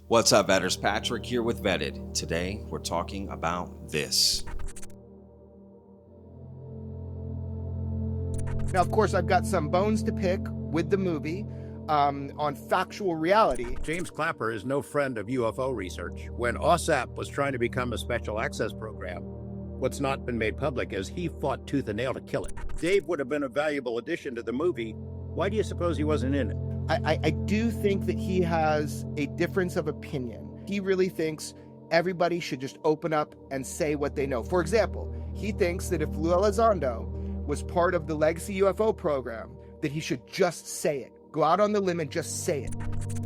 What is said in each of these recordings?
What's up, Vetters? Patrick here with Vetted. Today, we're talking about this. Now, of course, I've got some bones to pick with the movie on factual reality. James Clapper is no friend of UFO research. When OSAP was trying to become a special access program, what's not been made public is he fought tooth and nail to kill it. Dave would have been a valuable addition to the movie. Why do you suppose he wasn't in it? I do think that he has a difference of opinion. He really thinks everybody should just open up and say what they know. For example, he thinks that if Lou Elizondo was part of the legacy UFO program, that he should just say it. Go out on the limb and just say it.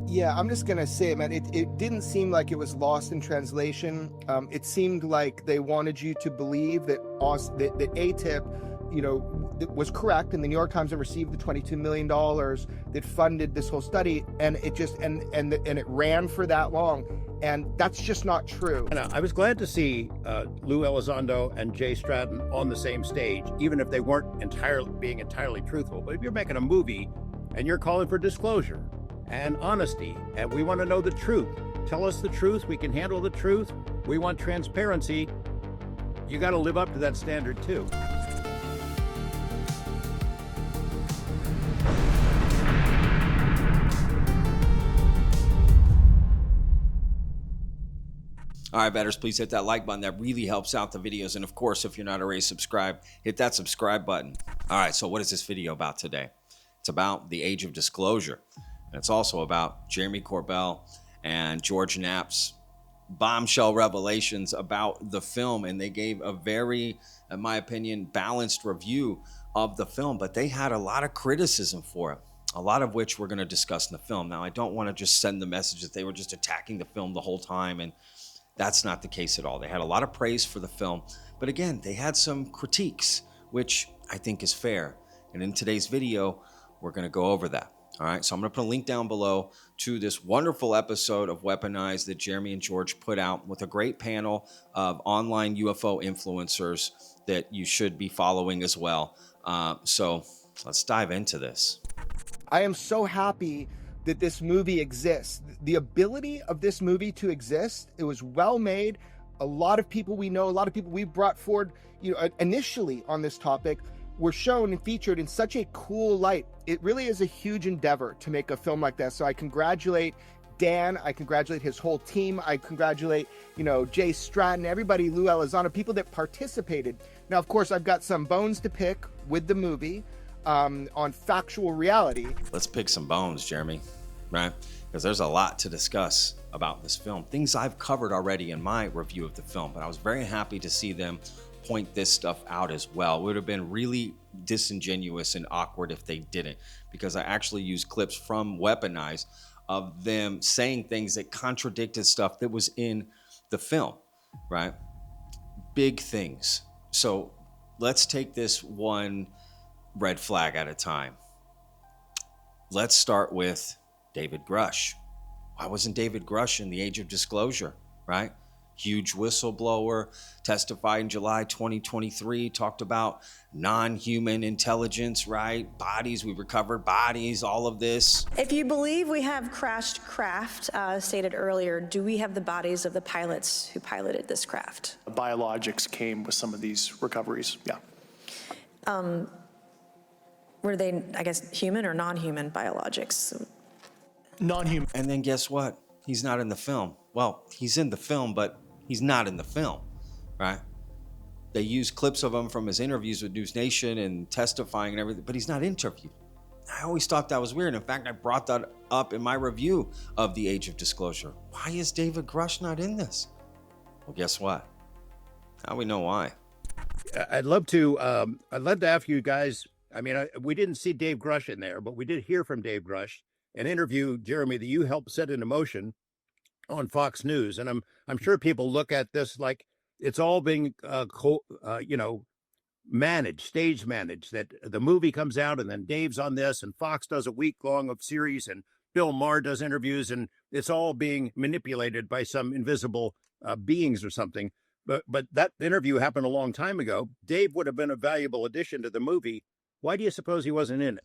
Yeah, I'm just gonna say it, man. It didn't seem like it was lost in translation. It seemed like they wanted you to believe that that ATIP, was correct, and the New York Times had received the $22 million that funded this whole study, and it just and it ran for that long, and that's just not true. And I was glad to see Lou Elizondo and Jay Stratton on the same stage, even if they weren't being entirely truthful. But if you're making a movie and you're calling for disclosure and honesty, and we want to know the truth, tell us the truth. We can handle the truth. We want transparency. You got to live up to that standard too. All right, Vetters, please hit that like button. That really helps out the videos. And of course, if you're not already subscribed, hit that subscribe button. All right, so what is this video about today? It's about the Age of Disclosure. And it's also about Jeremy Cobrell and George Knapp's bombshell revelations about the film. And they gave a very, in my opinion, balanced review of the film. But they had a lot of criticism for it, a lot of which we're going to discuss in the film. Now, I don't want to just send the message that they were just attacking the film the whole time, and that's not the case at all. They had a lot of praise for the film, but again, they had some critiques, which I think is fair. And in today's video, we're going to go over that. All right, so I'm going to put a link down below to this wonderful episode of Weaponized that Jeremy and George put out with a great panel of online UFO influencers that you should be following as well. So let's dive into this. I am so happy that this movie exists. The ability of this movie to exist, it was well made. A lot of people we know, a lot of people we brought forward, initially on this topic, were shown and featured in such a cool light. It really is a huge endeavor to make a film like that. So I congratulate Dan, I congratulate his whole team, I congratulate, Jay Stratton, everybody, Lou Elizondo, people that participated. Now, of course, I've got some bones to pick with the movie on factual reality. Let's pick some bones, Jeremy, right? Because there's a lot to discuss about this film. Things I've covered already in my review of the film, but I was very happy to see them point this stuff out as well. It would have been really disingenuous and awkward if they didn't, because I actually used clips from Weaponized of them saying things that contradicted stuff that was in the film, right? Big things. So let's take this one red flag at a time. Let's start with David Grush. Why wasn't David Grush in the Age of Disclosure, right? Huge whistleblower, testified in July 2023, talked about non-human intelligence, right? Bodies, we recovered bodies, all of this. If you believe we have crashed craft, stated earlier, do we have the bodies of the pilots who piloted this craft? Biologics came with some of these recoveries, yeah. Were they, I guess, human or non-human biologics? Non-human. And then guess what? He's not in the film. Well, he's in the film, but he's not in the film, right? They use clips of him from his interviews with News Nation and testifying and everything, but he's not interviewed. I always thought that was weird. In fact, I brought that up in my review of the Age of Disclosure. Why is David Grush not in this? Well, guess what? Now we know why. I'd love to ask you guys. I mean, we didn't see Dave Grush in there, but we did hear from Dave Grush, an interview, Jeremy, that you helped set into motion on Fox News. And I'm sure people look at this like it's all being, managed, stage managed, that the movie comes out and then Dave's on this and Fox does a week long of series and Bill Maher does interviews, and it's all being manipulated by some invisible beings or something. But that interview happened a long time ago. Dave would have been a valuable addition to the movie. Why do you suppose he wasn't in it?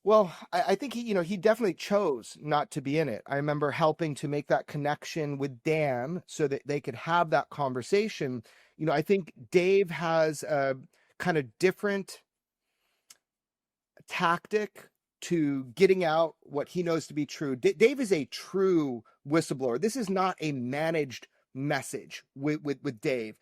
Well, I think he definitely chose not to be in it. I remember helping to make that connection with Dan so that they could have that conversation. I think Dave has a kind of different tactic to getting out what he knows to be true. Dave is a true whistleblower. This is not a managed message with Dave.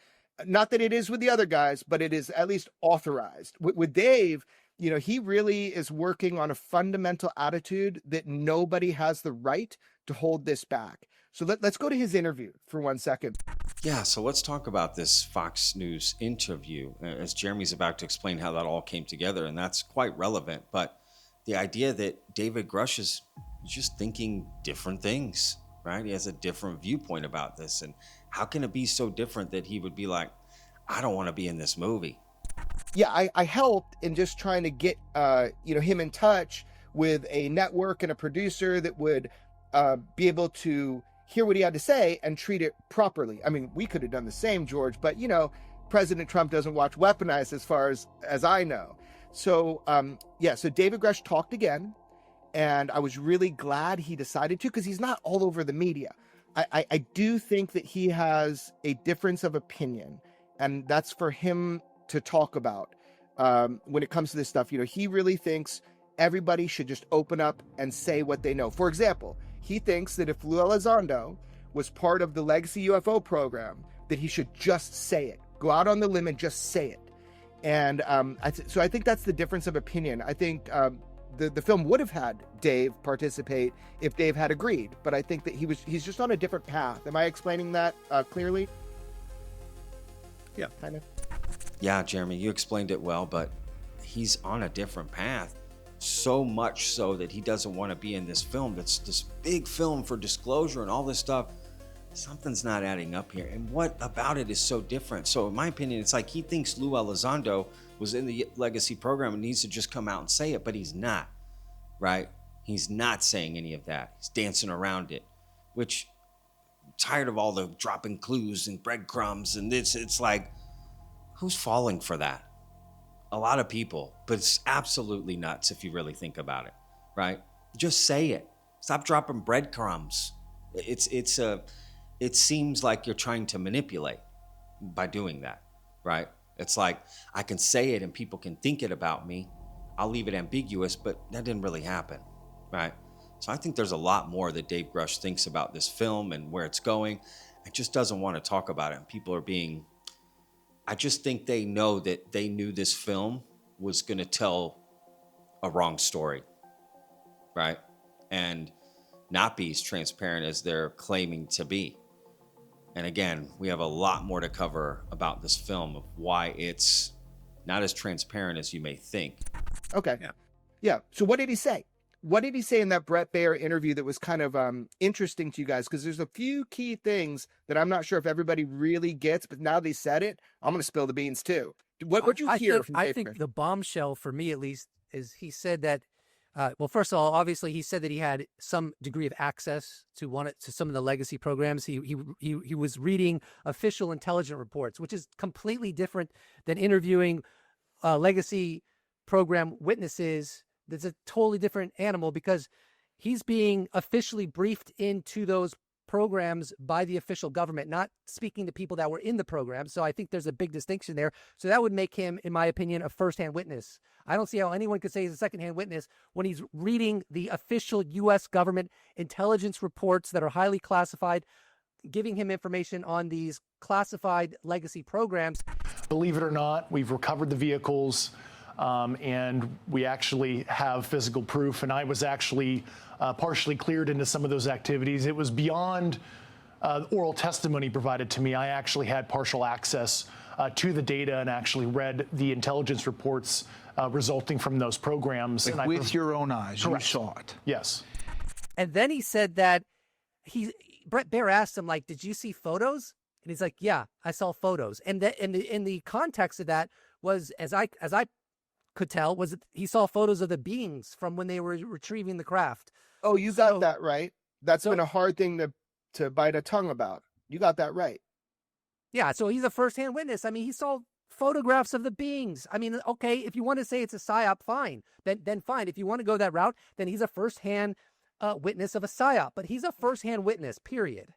Not that it is with the other guys, but it is at least authorized. With Dave, he really is working on a fundamental attitude that nobody has the right to hold this back. So let's go to his interview for 1 second. Yeah, so let's talk about this Fox News interview as Jeremy's about to explain how that all came together, and that's quite relevant. But the idea that David Grush is just thinking different things, right? He has a different viewpoint about this. And how can it be so different that he would be like, I don't want to be in this movie? Yeah, I helped in just trying to get him in touch with a network and a producer that would be able to hear what he had to say and treat it properly. I mean, we could have done the same, George, but President Trump doesn't watch Weaponized as far as I know. So so David Grush talked again, and I was really glad he decided to, because he's not all over the media. I do think that he has a difference of opinion, and that's for him to talk about when it comes to this stuff. He really thinks everybody should just open up and say what they know. For example, he thinks that if Lou Elizondo was part of the legacy UFO program, that he should just say it. Go out on the limb and just say it. And so I think that's the difference of opinion. I think the film would have had Dave participate if Dave had agreed, but I think that he's just on a different path. Am I explaining that clearly? Yeah. Kind of. Yeah, Jeremy, you explained it well, but he's on a different path. So much so that he doesn't want to be in this film. That's this big film for disclosure and all this stuff. Something's not adding up here. And what about it is so different? So in my opinion, it's like he thinks Lou Elizondo was in the legacy program and needs to just come out and say it, but he's not, right? He's not saying any of that. He's dancing around it, which I'm tired of all the dropping clues and breadcrumbs. And it's like, who's falling for that? A lot of people, but it's absolutely nuts if you really think about it, right? Just say it. Stop dropping breadcrumbs. It seems like you're trying to manipulate by doing that, right? It's like, I can say it and people can think it about me. I'll leave it ambiguous, but that didn't really happen, right? So I think there's a lot more that Dave Grush thinks about this film and where it's going. It just doesn't want to talk about it. And people are being, I just think they know that they knew this film was going to tell a wrong story, right? And not be as transparent as they're claiming to be. And again, we have a lot more to cover about this film of why it's not as transparent as you may think. Okay. Yeah. So what did he say? What did he say in that Brett Baer interview that was kind of interesting to you guys? Because there's a few key things that I'm not sure if everybody really gets, but now they said it, I'm going to spill the beans too. What'd you hear from Dave? I think the bombshell for me, at least, is he said that, well, first of all, obviously he said that he had some degree of access to some of the legacy programs. He was reading official intelligence reports, which is completely different than interviewing legacy program witnesses. That's a totally different animal, because he's being officially briefed into those programs by the official government, not speaking to people that were in the program. So I think there's a big distinction there. So that would make him, in my opinion, a firsthand witness. I don't see how anyone could say he's a secondhand witness when he's reading the official U.S. government intelligence reports that are highly classified, giving him information on these classified legacy programs. Believe it or not, we've recovered the vehicles. And we actually have physical proof, and I was actually partially cleared into some of those activities. It was beyond oral testimony provided to me. I actually had partial access to the data and actually read the intelligence reports resulting from those programs. Like, and with your own eyes, Correct. You saw it. Yes. And then he said that Brett Baer asked him, like, did you see photos? And he's like, yeah, I saw photos. And in the context of that was, as I could tell, was that he saw photos of the beings from when they were retrieving the craft. Oh, you got that right. That's been a hard thing to bite a tongue about. You got that right. Yeah, so he's a firsthand witness. I mean, he saw photographs of the beings. I mean, okay, if you want to say it's a psyop, fine. Then fine. If you want to go that route, then he's a firsthand witness of a psyop. But he's a firsthand witness, period.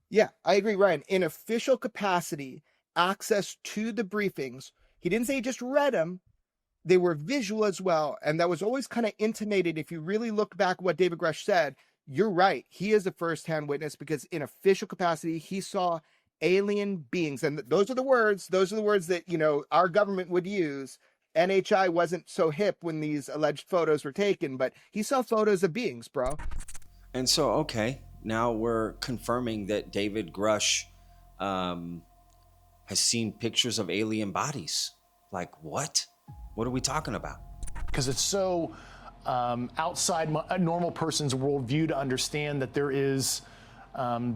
Yeah, I agree, Ryan. In official capacity, access to the briefings, he didn't say he just read them. They were visual as well. And that was always kind of intimated. If you really look back what David Grush said, you're right. He is a firsthand witness because in official capacity, he saw alien beings. And those are the words that, you know, our government would use. NHI wasn't so hip when these alleged photos were taken, but he saw photos of beings, bro. And so, okay, now we're confirming that David Grush has seen pictures of alien bodies. Like, what? What are we talking about? Because it's so outside a normal person's worldview to understand that there is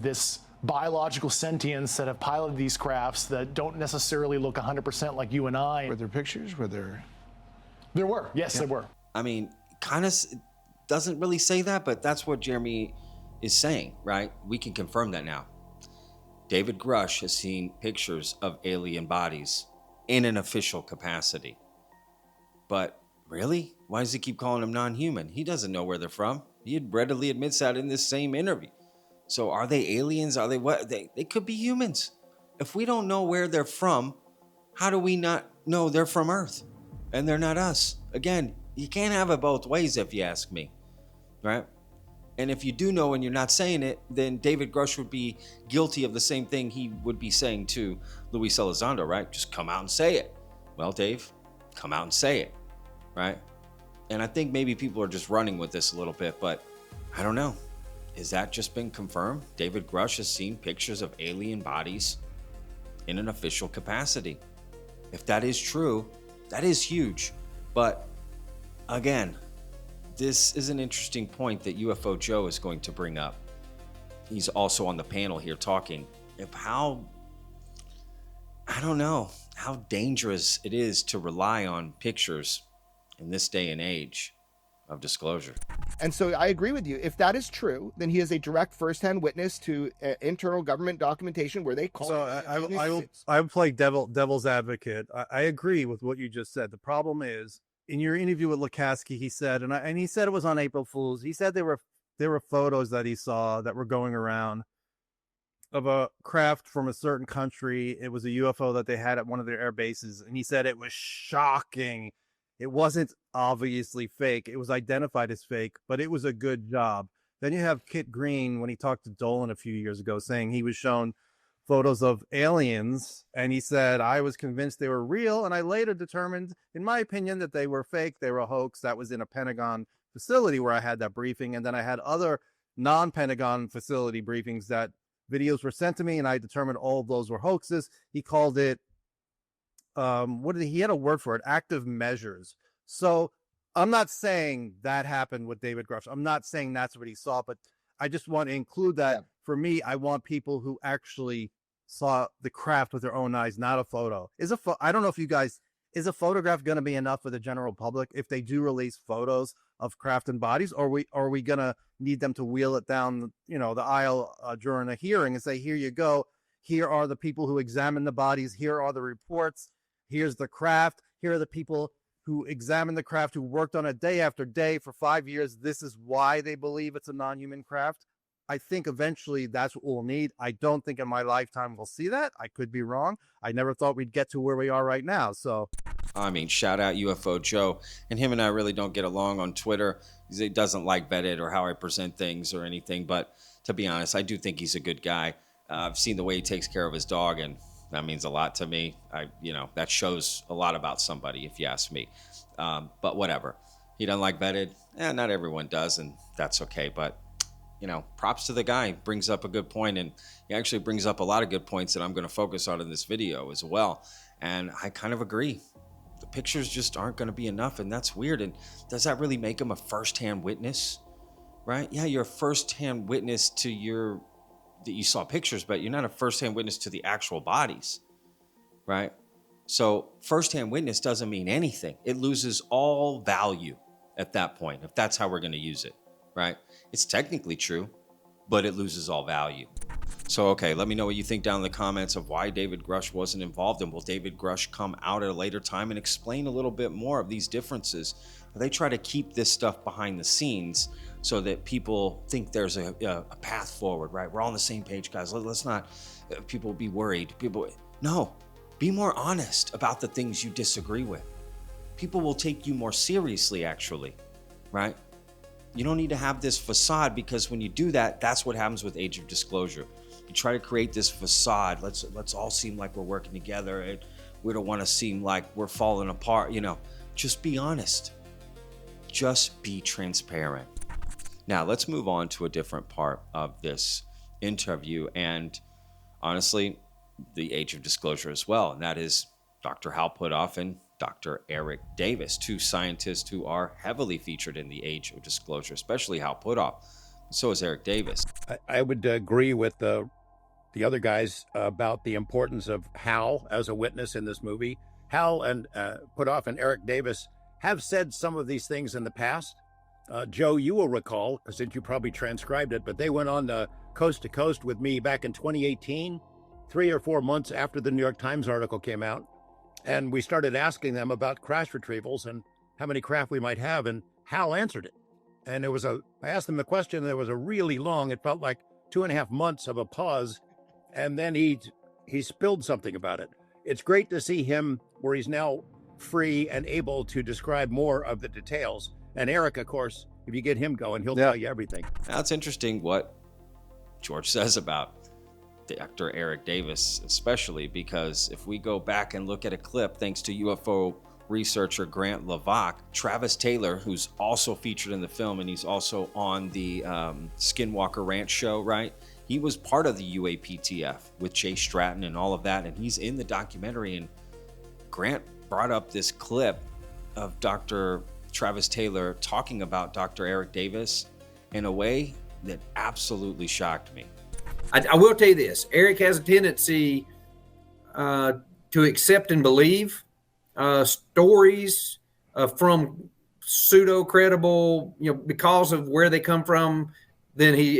this biological sentience that have piloted these crafts that don't necessarily look 100% like you and I. Were there pictures? Were there? There were. Yes, there were. I mean, kind of doesn't really say that, but that's what Jeremy is saying, right? We can confirm that now. David Grush has seen pictures of alien bodies in an official capacity. But really? Why does he keep calling them non-human? He doesn't know where they're from. He readily admits that in this same interview. So are they aliens? Are they what? They could be humans. If we don't know where they're from, how do we not know they're from Earth and they're not us? Again, you can't have it both ways if you ask me, right? And if you do know and you're not saying it, then David Grush would be guilty of the same thing he would be saying to Luis Elizondo, right? Just come out and say it. Well, Dave, come out and say it, right? And I think maybe people are just running with this a little bit, but I don't know. Has that just been confirmed? David Grush has seen pictures of alien bodies in an official capacity. If that is true, that is huge. But again, this is an interesting point that UFO Joe is going to bring up. He's also on the panel here talking of how, I don't know, how dangerous it is to rely on pictures in this day and age of disclosure. And so I agree with you. If that is true, then he is a direct firsthand witness to internal government documentation where they call. So I would play devil's advocate. I agree with what you just said. The problem is, in your interview with Lukaski, he said, and he said it was on April Fool's. He said there were photos that he saw that were going around of a craft from a certain country. It was a UFO that they had at one of their air bases, and he said it was shocking. It wasn't obviously fake. It was identified as fake, but it was a good job. Then you have Kit Green when he talked to Dolan a few years ago saying he was shown photos of aliens, and he said, I was convinced they were real, and I later determined, in my opinion, that they were fake. They were a hoax. That was in a Pentagon facility where I had that briefing, and then I had other non-Pentagon facility briefings that videos were sent to me, and I determined all of those were hoaxes. He called it he had a word for it, active measures. So I'm not saying that happened with David Grush. I'm not saying that's what he saw, but I just want to include that. Yeah. For me, I want people who actually saw the craft with their own eyes, not a photo. I don't know if you guys, is a photograph going to be enough for the general public if they do release photos of craft and bodies, or are we going to need them to wheel it down, the aisle during a hearing and say, here you go. Here are the people who examined the bodies. Here are the reports. Here's the craft. Here are the people who examined the craft, who worked on it day after day for 5 years. This is why they believe it's a non-human craft. I think eventually that's what we'll need. I don't think in my lifetime we'll see that. I could be wrong. I never thought we'd get to where we are right now. So, I mean, shout out UFO Joe. And him and I really don't get along on Twitter. He doesn't like Vetted or how I present things or anything. But to be honest, I do think he's a good guy. I've seen the way he takes care of his dog, and that means a lot to me. That shows a lot about somebody, if you ask me. But whatever. He doesn't like Vetted. Not everyone does, and that's okay. But, props to the guy. Brings up a good point, and he actually brings up a lot of good points that I'm going to focus on in this video as well. And I kind of agree. The pictures just aren't going to be enough, and that's weird. And does that really make him a first-hand witness? Right? Yeah, you're a first-hand witness to that you saw pictures, but you're not a first-hand witness to the actual bodies, right? So first-hand witness doesn't mean anything. It loses all value at that point, if that's how we're going to use it, right? It's technically true, but it loses all value. So, okay, let me know what you think down in the comments of why David Grush wasn't involved, and will David Grush come out at a later time and explain a little bit more of these differences? They try to keep this stuff behind the scenes so that people think there's a path forward, right? We're all on the same page, guys. Let's not, people be worried. No, be more honest about the things you disagree with. People will take you more seriously, actually, right? You don't need to have this facade, because when you do that, that's what happens with Age of Disclosure. You try to create this facade. Let's all seem like we're working together, and we don't want to seem like we're falling apart. Just be honest. Just be transparent. Now let's move on to a different part of this interview, and honestly, the Age of Disclosure as well. And that is Dr. Hal Puthoff and Dr. Eric Davis, two scientists who are heavily featured in the Age of Disclosure, especially Hal Puthoff. So is Eric Davis. I would agree with the other guys about the importance of Hal as a witness in this movie. Hal and Puthoff and Eric Davis have said some of these things in the past. Joe, you will recall, since you probably transcribed it, but they went on Coast to Coast with me back in 2018, 3 or 4 months after the New York Times article came out. And we started asking them about crash retrievals and how many craft we might have. And Hal answered it. And I asked him the question, and there was a really long, it felt like 2.5 months of a pause. And then he spilled something about it. It's great to see him where he's now free and able to describe more of the details. And Eric, of course, if you get him going, he'll tell you everything. Now, it's interesting what George says about Dr. Eric Davis, especially because if we go back and look at a clip, thanks to UFO researcher Grant Levac, Travis Taylor, who's also featured in the film, and he's also on the Skinwalker Ranch show, right? He was part of the UAPTF with Jay Stratton and all of that, and he's in the documentary. And Grant brought up this clip of Dr. Travis Taylor talking about Dr. Eric Davis in a way that absolutely shocked me. I will tell you this. Eric has a tendency to accept and believe stories from pseudo-credible, because of where they come from. Then he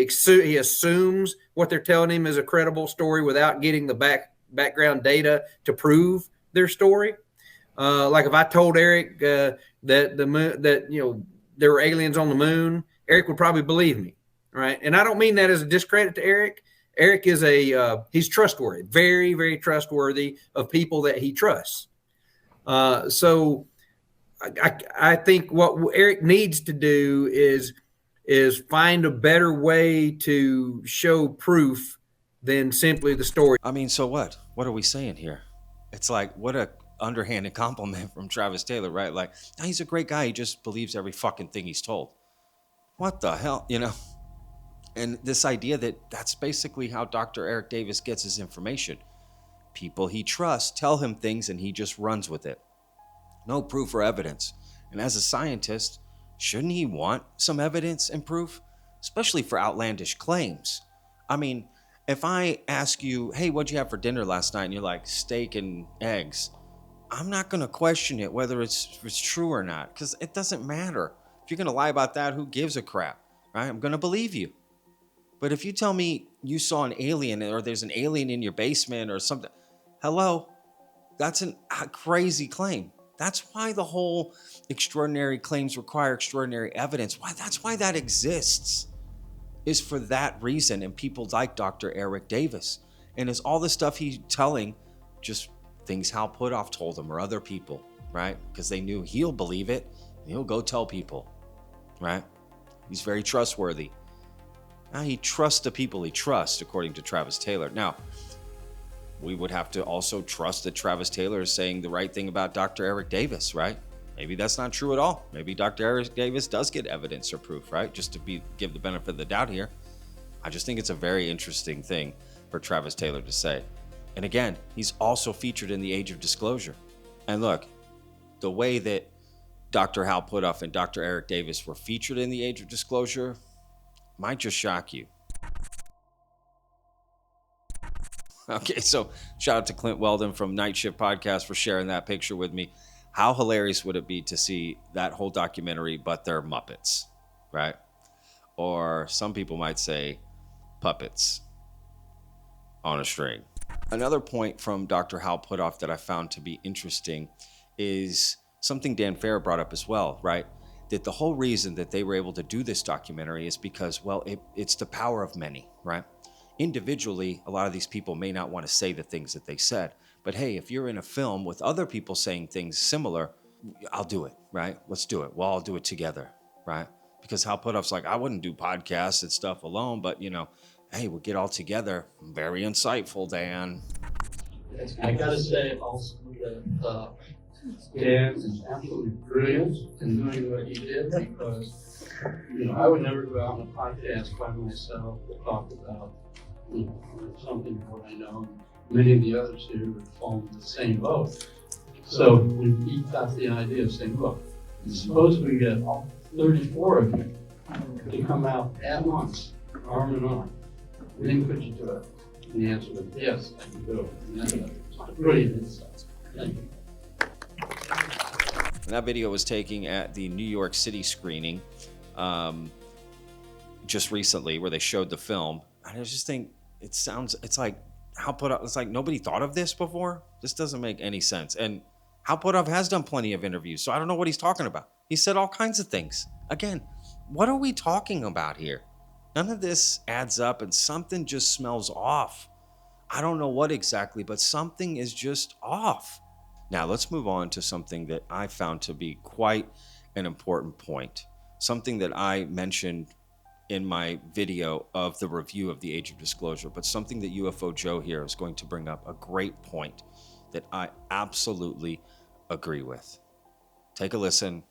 assumes what they're telling him is a credible story without getting the background data to prove their story. Like if I told Eric that the moon, there were aliens on the moon, Eric would probably believe me, right? And I don't mean that as a discredit to Eric. Eric is he's trustworthy, very, very trustworthy of people that he trusts. So I think what Eric needs to do is find a better way to show proof than simply the story. I mean, so what? What are we saying here? It's like, what a underhanded compliment from Travis Taylor, right? Like, oh, he's a great guy. He just believes every fucking thing he's told. What the hell, And this idea that that's basically how Dr. Eric Davis gets his information. People he trusts tell him things and he just runs with it. No proof or evidence. And as a scientist, shouldn't he want some evidence and proof? Especially for outlandish claims. I mean, if I ask you, hey, what'd you have for dinner last night? And you're like, steak and eggs. I'm not going to question it whether it's true or not, because it doesn't matter. If you're going to lie about that, who gives a crap, right? I'm going to believe you. But if you tell me you saw an alien or there's an alien in your basement or something, hello, that's a crazy claim. That's why the whole extraordinary claims require extraordinary evidence. That's why that exists, is for that reason. And people like Dr. Eric Davis. And is all the stuff he's telling just things Hal Puthoff told him or other people, right? Because they knew he'll believe it and he'll go tell people, right? He's very trustworthy. Now, he trusts the people he trusts, according to Travis Taylor. Now, we would have to also trust that Travis Taylor is saying the right thing about Dr. Eric Davis, right? Maybe that's not true at all. Maybe Dr. Eric Davis does get evidence or proof, right? Just to give the benefit of the doubt here. I just think it's a very interesting thing for Travis Taylor to say. And again, he's also featured in the Age of Disclosure. And look, the way that Dr. Hal Puthoff and Dr. Eric Davis were featured in the Age of Disclosure might just shock you. Okay, so shout out to Clint Weldon from Night Shift Podcast for sharing that picture with me. How hilarious would it be to see that whole documentary, but they're Muppets, right? Or some people might say puppets. on a string. Another point from Dr. Hal Puthoff that I found to be interesting is something Dan Farrer brought up as well, right? That the whole reason that they were able to do this documentary is because, well, it's the power of many, right? Individually, a lot of these people may not want to say the things that they said, but hey, if you're in a film with other people saying things similar, I'll do it, right? Let's do it. Well, I'll do it together, right? Because Hal Puthoff's like, I wouldn't do podcasts and stuff alone, but hey, we'll get all together. Very insightful, Dan. I gotta say also that Dan is absolutely brilliant in doing what he did, because I would never go out on a podcast by myself to talk about something of what I know. Many of the others here would fall in the same boat. So when he got the idea of saying, look, suppose we get all 34 of you to come out at once, arm in arm, then could you do it? And the answer was yes, I can do it. And that's brilliant insight. Thank you. And that video was taken at the New York City screening just recently, where they showed the film. And I just think it's like Hal Puthoff, it's like nobody thought of this before. This doesn't make any sense. And Hal Puthoff has done plenty of interviews, so I don't know what he's talking about. He said all kinds of things. Again, what are we talking about here? None of this adds up, and something just smells off. I don't know what exactly, but something is just off. Now, let's move on to something that I found to be quite an important point. Something that I mentioned in my video of the review of the Age of Disclosure, but something that UFO Joe here is going to bring up a great point that I absolutely agree with. Take a listen,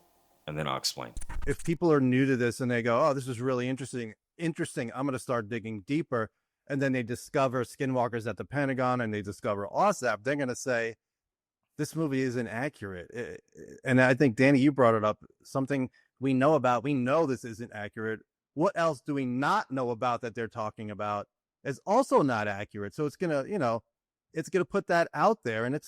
and then I'll explain. If people are new to this and they go, oh, this is really interesting, I'm going to start digging deeper, and then they discover skinwalkers at the Pentagon and they discover OSAP, they're going to say, this movie isn't accurate. And I think, Danny, you brought it up, something we know about. We know this isn't accurate. What else do we not know about that they're talking about is also not accurate? So it's going to, it's going to put that out there. And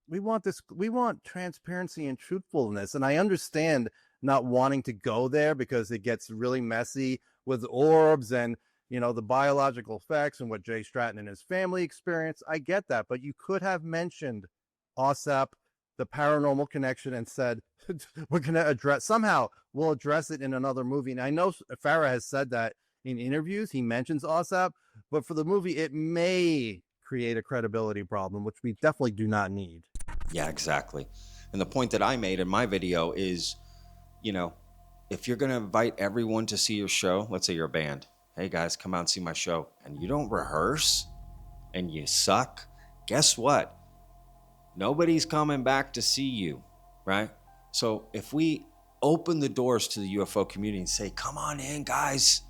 we want transparency and truthfulness. And I understand not wanting to go there because it gets really messy with orbs and, the biological effects and what Jay Stratton and his family experienced. I get that, but you could have mentioned OSAP, the paranormal connection, and said, we're going to we'll address it in another movie. And I know Farah has said that in interviews, he mentions OSAP, but for the movie, it may create a credibility problem, which we definitely do not need. Yeah, exactly. And the point that I made in my video is, if you're going to invite everyone to see your show, let's say you're a band, hey guys, come out and see my show, and you don't rehearse and you suck, guess what? Nobody's coming back to see you, right? So if we open the doors to the UFO community and say, come on in, guys,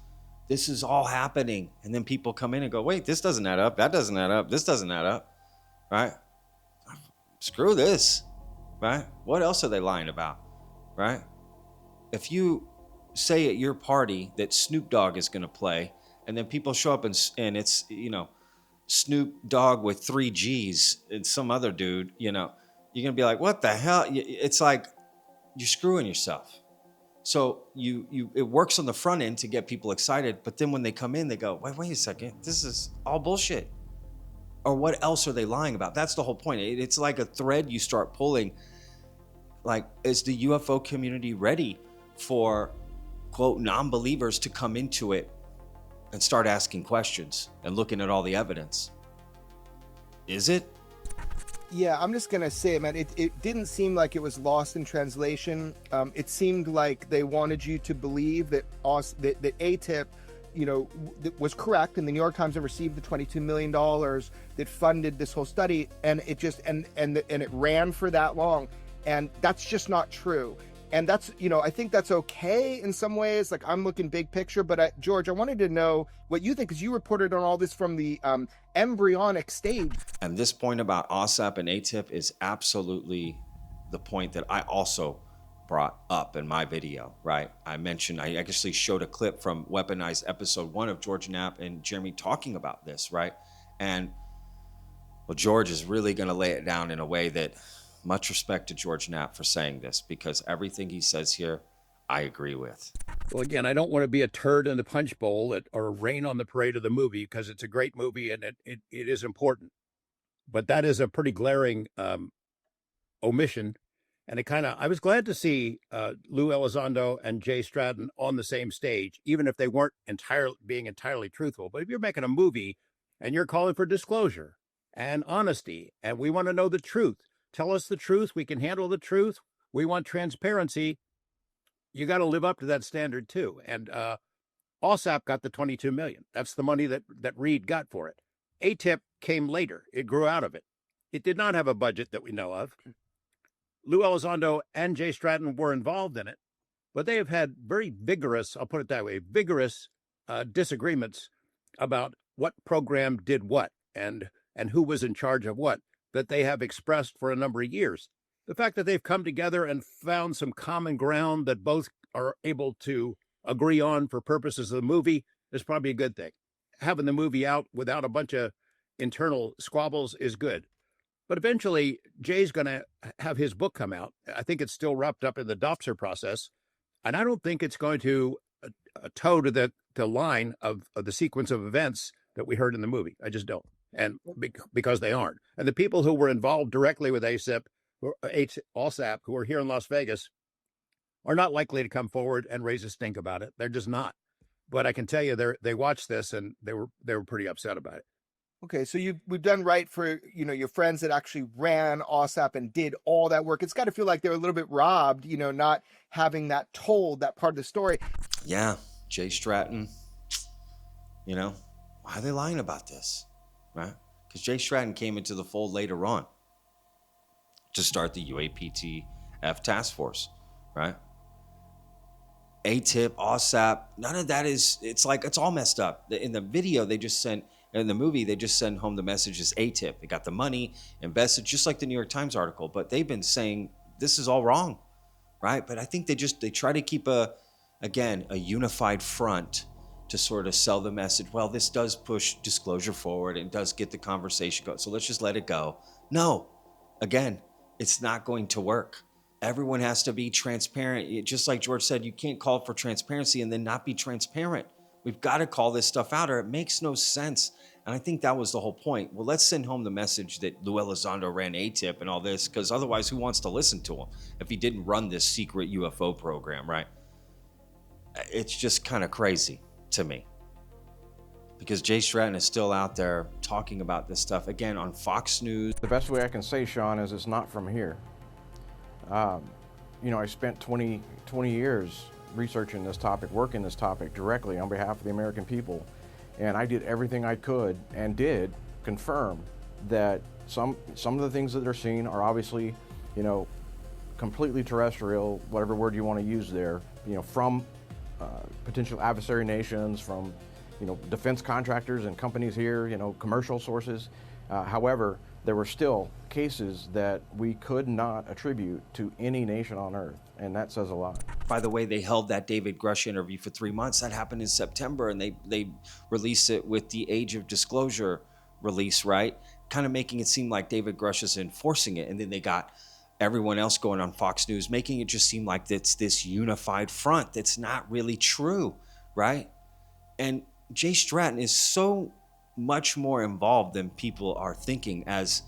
this is all happening. And then people come in and go, wait, this doesn't add up. That doesn't add up. This doesn't add up, right? Screw this, right? What else are they lying about, right? If you say at your party that Snoop Dogg is going to play, and then people show up and it's, Snoop Dogg with 3 G's and some other dude, you're going to be like, what the hell? It's like you're screwing yourself. So it works on the front end to get people excited, but then when they come in, they go, wait a second, this is all bullshit. Or what else are they lying about? That's the whole point. It's like a thread you start pulling. Like, is the UFO community ready for, quote, non-believers to come into it and start asking questions and looking at all the evidence? Is it? Yeah, I'm just going to say, man, it didn't seem like it was lost in translation. It seemed like they wanted you to believe that ATIP, was correct, and the New York Times had received the $22 million that funded this whole study, and it just, and it ran for that long. And that's just not true. And that's, I think that's okay in some ways. Like, I'm looking big picture, but George, I wanted to know what you think, because you reported on all this from the embryonic stage. And this point about OSAP and ATIP is absolutely the point that I also brought up in my video, right? I actually showed a clip from Weaponized episode 1 of George Knapp and Jeremy talking about this, right? And, well, George is really going to lay it down in a way that, much respect to George Knapp for saying this, because everything he says here, I agree with. Well, again, I don't want to be a turd in the punch bowl or rain on the parade of the movie, because it's a great movie and it is important. But that is a pretty glaring omission. And I was glad to see Lou Elizondo and Jay Stratton on the same stage, even if they weren't being entirely truthful. But if you're making a movie and you're calling for disclosure and honesty, and we want to know the truth, tell us the truth. We can handle the truth. We want transparency. You got to live up to that standard too. And OSAP got the $22 million. That's the money that Reed got for it. ATIP came later. It grew out of it. It did not have a budget that we know of. Lou Elizondo and Jay Stratton were involved in it, but they have had very vigorous, I'll put it that way, vigorous disagreements about what program did what and who was in charge of what, that they have expressed for a number of years. The fact that they've come together and found some common ground that both are able to agree on for purposes of the movie is probably a good thing. Having the movie out without a bunch of internal squabbles is good. But eventually, Jay's going to have his book come out. I think it's still wrapped up in the Dopser process. And I don't think it's going to toe to the line of the sequence of events that we heard in the movie. I just don't. And because they aren't. And the people who were involved directly with OSAP, who are here in Las Vegas, are not likely to come forward and raise a stink about it. They're just not. But I can tell you, they watched this and they were pretty upset about it. Okay, so we've done right for, your friends that actually ran OSAP and did all that work. It's got to feel like they're a little bit robbed, not having that part of the story. Yeah, Jay Stratton, why are they lying about this, right? Because Jay Stratton came into the fold later on to start the UAPTF task force, right? ATIP, OSAP, none of that it's all messed up. In the video they just sent, in the movie, they just send home the message as ATIP. They got the money invested, just like the New York Times article, but they've been saying this is all wrong, right? But I think they try to keep a unified front to sort of sell the message. Well, this does push disclosure forward and does get the conversation going. So let's just let it go. No, again, it's not going to work. Everyone has to be transparent. Just like George said, you can't call for transparency and then not be transparent. We've got to call this stuff out or it makes no sense. And I think that was the whole point. Well, let's send home the message that Lou Elizondo ran ATIP and all this, because otherwise who wants to listen to him if he didn't run this secret UFO program, right? It's just kind of crazy to me. Because Jay Stratton is still out there talking about this stuff, again, on Fox News. The best way I can say, Sean, is it's not from here. I spent 20 years researching this topic, working this topic directly on behalf of the American people. And I did everything I could and did confirm that some of the things that they're seeing are obviously, completely terrestrial, whatever word you want to use there, from potential adversary nations, from, defense contractors and companies here, commercial sources. However, there were still cases that we could not attribute to any nation on earth, and that says a lot. By the way, they held that David Grush interview for 3 months. That happened in September, and they released it with the Age of Disclosure release, right? Kind of making it seem like David Grush is enforcing it, and then they got everyone else going on Fox News, making it just seem like it's this unified front. That's not really true, right? And Jay Stratton is so much more involved than people are thinking, as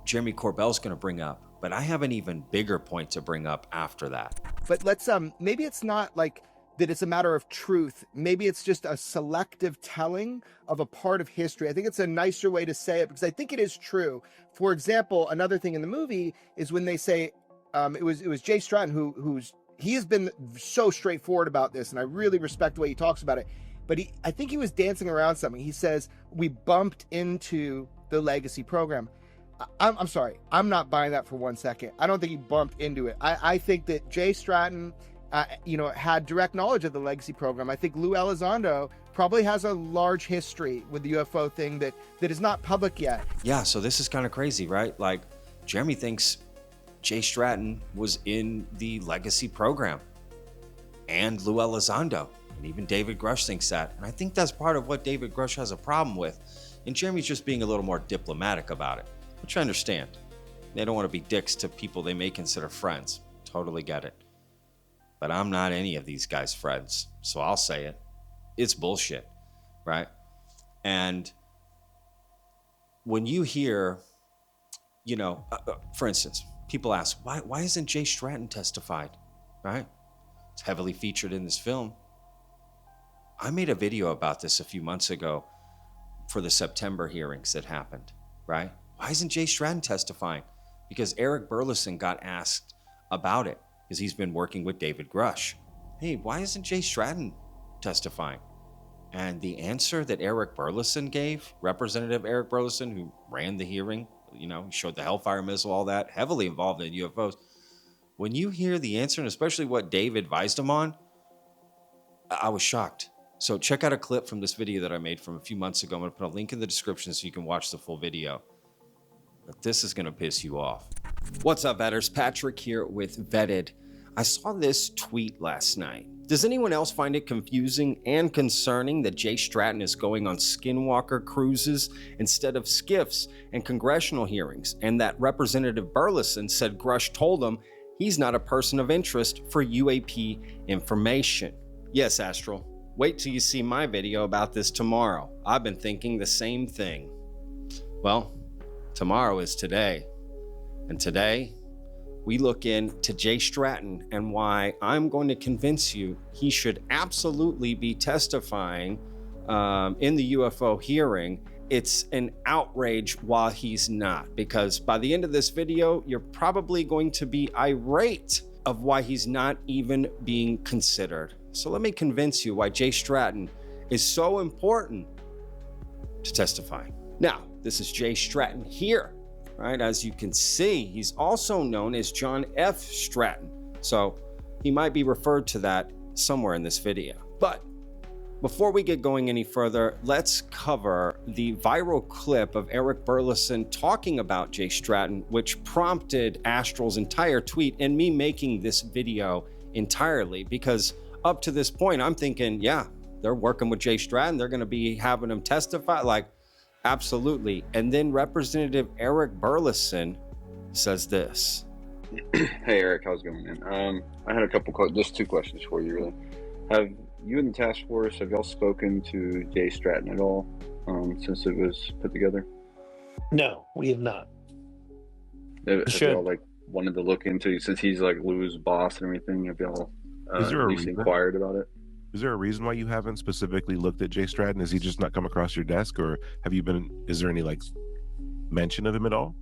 Jeremy Corbell's going to bring up. But I have an even bigger point to bring up after that. But let's maybe it's not like that it's a matter of truth. Maybe it's just a selective telling of a part of history. I think it's a nicer way to say it, because I think it is true. For example, another thing in the movie is when they say it was Jay Stratton he has been so straightforward about this, and I really respect the way he talks about it. But I think he was dancing around something. He says, we bumped into the legacy program. I'm sorry. I'm not buying that for 1 second. I don't think he bumped into it. I think that Jay Stratton, had direct knowledge of the legacy program. I think Lou Elizondo probably has a large history with the UFO thing that is not public yet. Yeah, so this is kind of crazy, right? Like, Jeremy thinks Jay Stratton was in the legacy program, and Lou Elizondo. And even David Grush thinks that. And I think that's part of what David Grush has a problem with. And Jeremy's just being a little more diplomatic about it, which I understand. They don't want to be dicks to people they may consider friends. Totally get it. but I'm not any of these guys' friends. So I'll say it. It's bullshit, right? And when you hear, for instance, people ask, why isn't Jay Stratton testified, right? It's heavily featured in this film. I made a video about this a few months ago for the September hearings that happened, right? Why isn't Jay Stratton testifying? Because Eric Burleson got asked about it because he's been working with David Grush. Hey, why isn't Jay Stratton testifying? And the answer that Eric Burleson gave, Representative Eric Burleson, who ran the hearing, he showed the Hellfire missile, all that, heavily involved in UFOs. When you hear the answer, and especially what Dave advised him on, I was shocked. So check out a clip from this video that I made from a few months ago. I'm going to put a link in the description so you can watch the full video. But this is going to piss you off. What's up, Vetters? Patrick here with Vetted. I saw this tweet last night. Does anyone else find it confusing and concerning that Jay Stratton is going on skinwalker cruises instead of skiffs and congressional hearings, and that Representative Burleson said Grush told him he's not a person of interest for UAP information? Yes, Astral. Wait till you see my video about this tomorrow. I've been thinking the same thing. Well, tomorrow is today. And today, we look into Jay Stratton and why I'm going to convince you he should absolutely be testifying in the UFO hearing. It's an outrage while he's not, because by the end of this video, you're probably going to be irate of why he's not even being considered. So let me convince you why Jay Stratton is so important to testify. Now, this is Jay Stratton here, right? As you can see, he's also known as John F. Stratton. So he might be referred to that somewhere in this video. But before we get going any further, let's cover the viral clip of Eric Burleson talking about Jay Stratton, which prompted Astral's entire tweet and me making this video entirely, because up to this point, I'm thinking, yeah, they're working with Jay Stratton. They're going to be having him testify. Like, absolutely. And then Representative Eric Burleson says this. Hey, Eric, how's it going, man? I had a couple, just 2 questions for you, really. Have you and the task force, have y'all spoken to Jay Stratton at all since it was put together? No, we have not. Have y'all wanted to look into, since he's Lou's boss and everything, have y'all at least inquired about it? Is there a reason why you haven't specifically looked at Jay Stratton? Has he just not come across your desk, or is there any mention of him at all?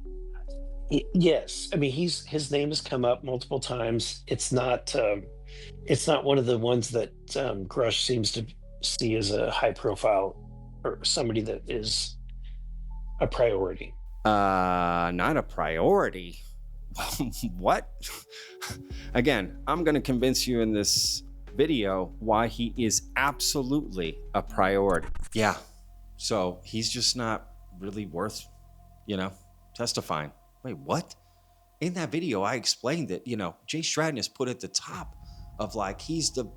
Yes, I mean his name has come up multiple times. It's not one of the ones that Grush seems to see as a high profile or somebody that is a priority. Not a priority. What? Again, I'm going to convince you in this video why he is absolutely a priority. Yeah. So he's just not really worth, testifying. Wait, what? In that video, I explained that, Jay Stratton is put at the top of he's the,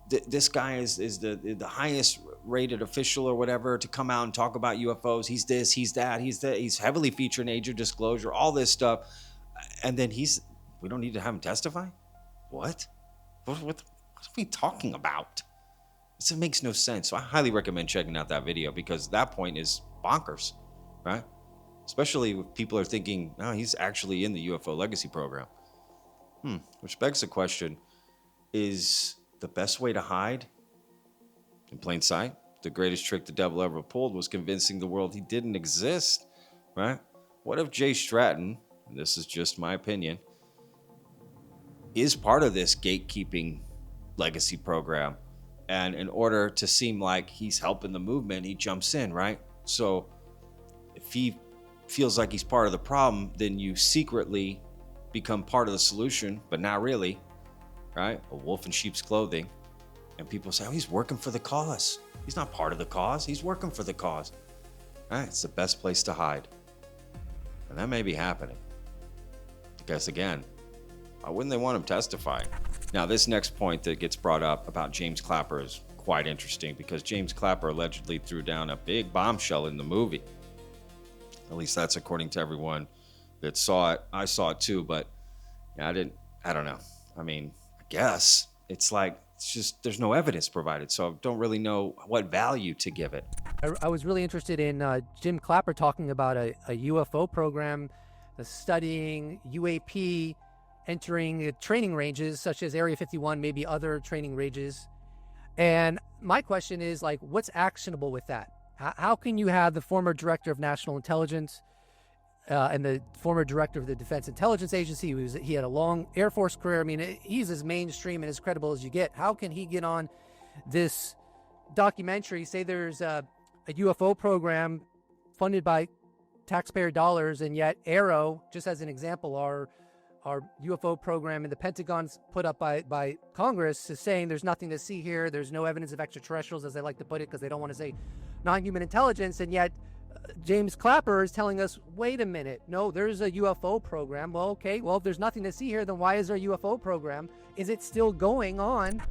this guy is the highest rated official or whatever to come out and talk about UFOs. He's this, he's that, he's heavily featured in Age of Disclosure, all this stuff. And then we don't need to have him testify? What are we talking about? This makes no sense. So I highly recommend checking out that video, because that point is bonkers, right? Especially if people are thinking, no, he's actually in the UFO legacy program. Which begs the question, is the best way to hide in plain sight? The greatest trick the devil ever pulled was convincing the world he didn't exist, right? What if Jay Stratton, and this is just my opinion, is part of this gatekeeping legacy program, and in order to seem like he's helping the movement, he jumps in, right? So if he feels like he's part of the problem, then you secretly become part of the solution, but not really, right? A wolf in sheep's clothing. And people say, oh, he's working for the cause. He's not part of the cause. He's working for the cause. All right, it's the best place to hide. And that may be happening. Because again, why wouldn't they want him testifying? Now, this next point that gets brought up about James Clapper is quite interesting, because James Clapper allegedly threw down a big bombshell in the movie. At least that's according to everyone that saw it. I saw it too, but I don't know. I mean, I guess. It's like, it's just, there's no evidence provided. So I don't really know what value to give it. I was really interested in Jim Clapper talking about a UFO program studying UAP entering training ranges such as Area 51, maybe other training ranges. And my question is, like, what's actionable with that? How can you have the former director of national intelligence and the former director of the Defense Intelligence Agency, he had a long Air Force career. I mean, he's as mainstream and as credible as you get. How can he get on this documentary, say there's a UFO program funded by taxpayer dollars, and yet Arrow, just as an example, our UFO program in the Pentagon's put up by Congress, is saying there's nothing to see here. There's no evidence of extraterrestrials, as they like to put it, because they don't want to say non-human intelligence. And yet James Clapper is telling us, wait a minute, no, there's a UFO program. Well, okay, well, if there's nothing to see here, then why is there a UFO program? Is it still going on?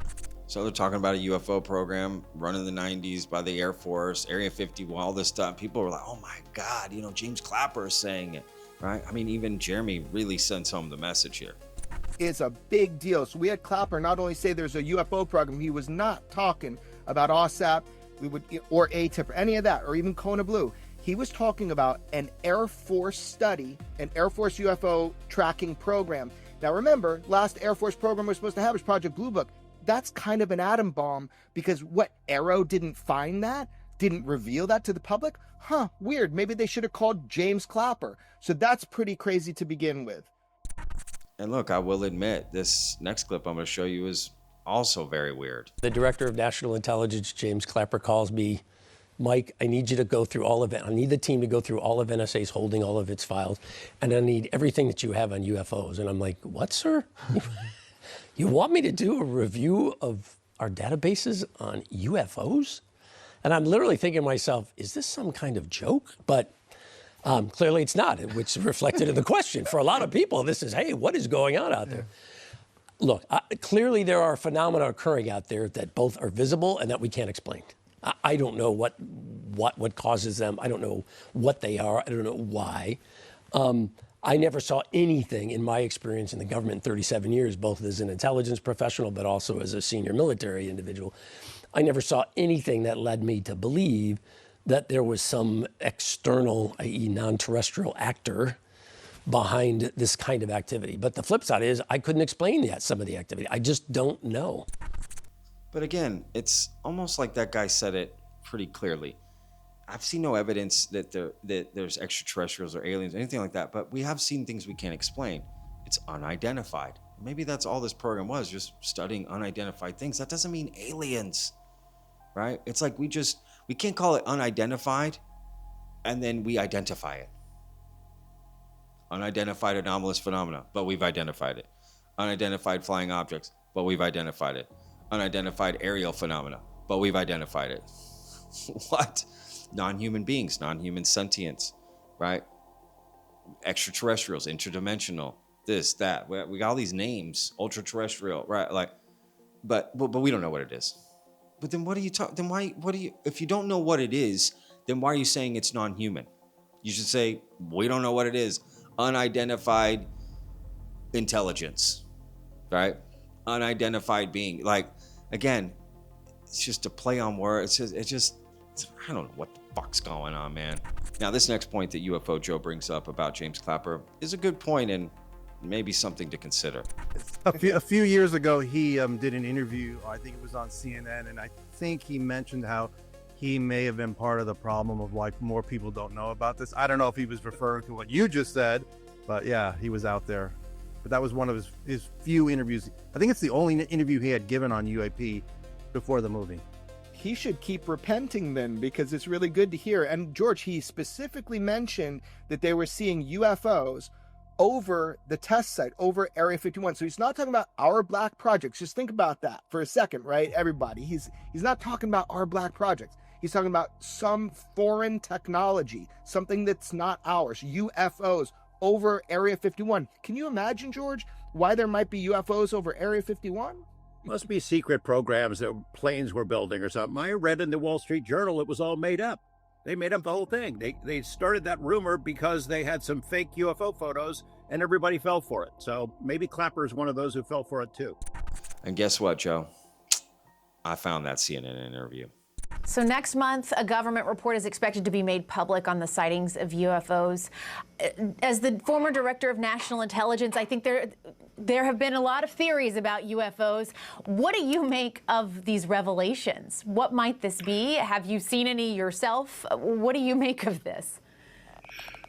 So they're talking about a UFO program run in the 90s by the Air Force, Area 51, all this stuff. People were like, oh my God, James Clapper is saying it, right? I mean, even Jeremy really sends home the message here. It's a big deal. So we had Clapper not only say there's a UFO program, he was not talking about OSAP or ATIP or any of that, or even Kona Blue. He was talking about an Air Force study, an Air Force UFO tracking program. Now remember, last Air Force program we're supposed to have is Project Blue Book. That's kind of an atom bomb, because what, Arrow didn't find that? Didn't reveal that to the public? Huh, weird. Maybe they should have called James Clapper. So that's pretty crazy to begin with. And look, I will admit, this next clip I'm going to show you is also very weird. The director of national intelligence, James Clapper, calls me, Mike, I need you to go through all of it. I need the team to go through all of NSA's holding all of its files, and I need everything that you have on UFOs. And I'm like, what, sir? You want me to do a review of our databases on UFOs? And I'm literally thinking to myself, is this some kind of joke? But clearly it's not, which is reflected in the question. For a lot of people, this is, hey, what is going on out there? Look, clearly there are phenomena occurring out there that both are visible and that we can't explain. I don't know what causes them. I don't know what they are. I don't know why. I never saw anything in my experience in the government in 37 years, both as an intelligence professional, but also as a senior military individual. I never saw anything that led me to believe that there was some external, i.e. non-terrestrial actor behind this kind of activity. But the flip side is I couldn't explain some of the activity. I just don't know. But again, it's almost like that guy said it pretty clearly. I've seen no evidence that there's extraterrestrials or aliens, anything like that, but we have seen things we can't explain. It's unidentified. Maybe that's all this program was, just studying unidentified things. That doesn't mean aliens, right? It's like we can't call it unidentified and then we identify it. Unidentified anomalous phenomena, but we've identified it. Unidentified flying objects, but we've identified it. Unidentified aerial phenomena, but we've identified it. What? Non-human beings, non-human sentience, right? Extraterrestrials, interdimensional, this, that. We got all these names, ultra-terrestrial, right? Like, but we don't know what it is. But then what are you talking? Then why? What do you? If you don't know what it is, then why are you saying it's non-human? You should say we don't know what it is. Unidentified intelligence, right? Unidentified being. Like, again, it's just a play on words. It's just I don't know what the fuck's going on, man. Now, this next point that UFO Joe brings up about James Clapper is a good point and maybe something to consider. A few years ago, he did an interview, I think it was on CNN, and I think he mentioned how he may have been part of the problem of why more people don't know about this. I don't know if he was referring to what you just said, but yeah, he was out there. But that was one of his few interviews. I think it's the only interview he had given on UAP before the movie. He should keep repenting then, because it's really good to hear. And George, he specifically mentioned that they were seeing UFOs over the test site, over Area 51. So he's not talking about our black projects. Just think about that for a second, right? Everybody, he's not talking about our black projects. He's talking about some foreign technology, something that's not ours, UFOs over Area 51. Can you imagine, George, why there might be UFOs over Area 51? Must be secret programs that planes were building or something. I read in the Wall Street Journal it was all made up. They made up the whole thing. They started that rumor because they had some fake UFO photos and everybody fell for it. So maybe Clapper is one of those who fell for it too. And guess what, Joe? I found that CNN interview. So next month, a government report is expected to be made public on the sightings of UFOs. As the former director of national intelligence, I think there have been a lot of theories about UFOs. What do you make of these revelations? What might this be? Have you seen any yourself? What do you make of this?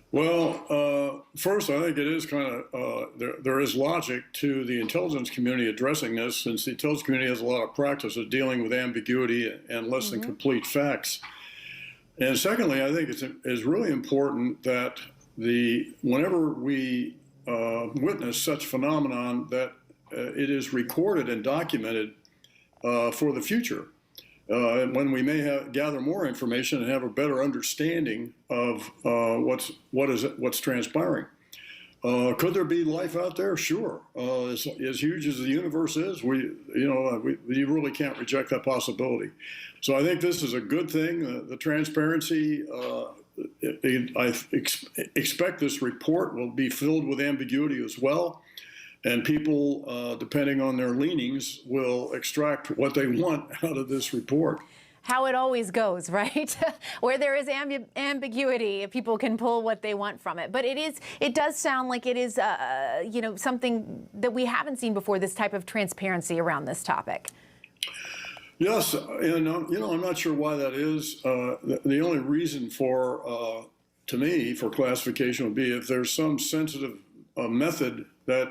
Well, first, I think it is kind of, there is logic to the intelligence community addressing this, since the intelligence community has a lot of practice of dealing with ambiguity and less than complete facts. And secondly, I think it's really important that whenever we witness such phenomenon, that it is recorded and documented for the future. When we may gather more information and have a better understanding of what's transpiring. Could there be life out there? Sure. As huge as the universe is, you really can't reject that possibility. So I think this is a good thing. The transparency, I expect this report will be filled with ambiguity as well. And people, depending on their leanings, will extract what they want out of this report. How it always goes, right? Where there is ambiguity, people can pull what they want from it. But it does sound like it is, something that we haven't seen before, this type of transparency around this topic. Yes, and I'm not sure why that is. The only reason to me, for classification would be if there's some sensitive method that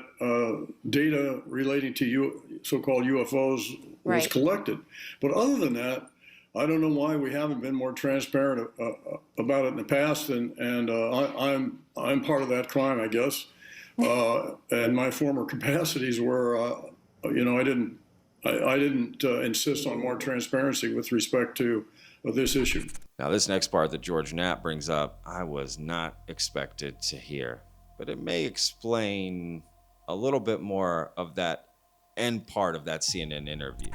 data relating to so-called UFOs was collected. But other than that, I don't know why we haven't been more transparent about it in the past, and I'm part of that crime, I guess. And my former capacities were, I didn't insist on more transparency with respect to this issue. Now, this next part that George Knapp brings up, I was not expected to hear, but it may explain a little bit more of that end part of that CNN interview.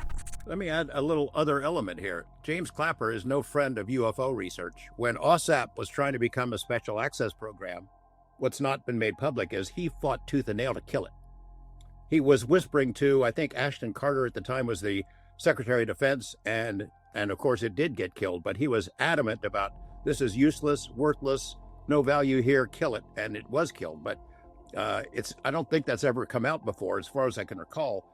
Let me add a little other element here. James Clapper is no friend of UFO research. When OSAP was trying to become a special access program, what's not been made public is he fought tooth and nail to kill it. He was whispering to, I think Ashton Carter at the time was the Secretary of Defense, and of course it did get killed, but he was adamant about this is useless, worthless, no value here, kill it, and it was killed. But I don't think that's ever come out before, as far as I can recall.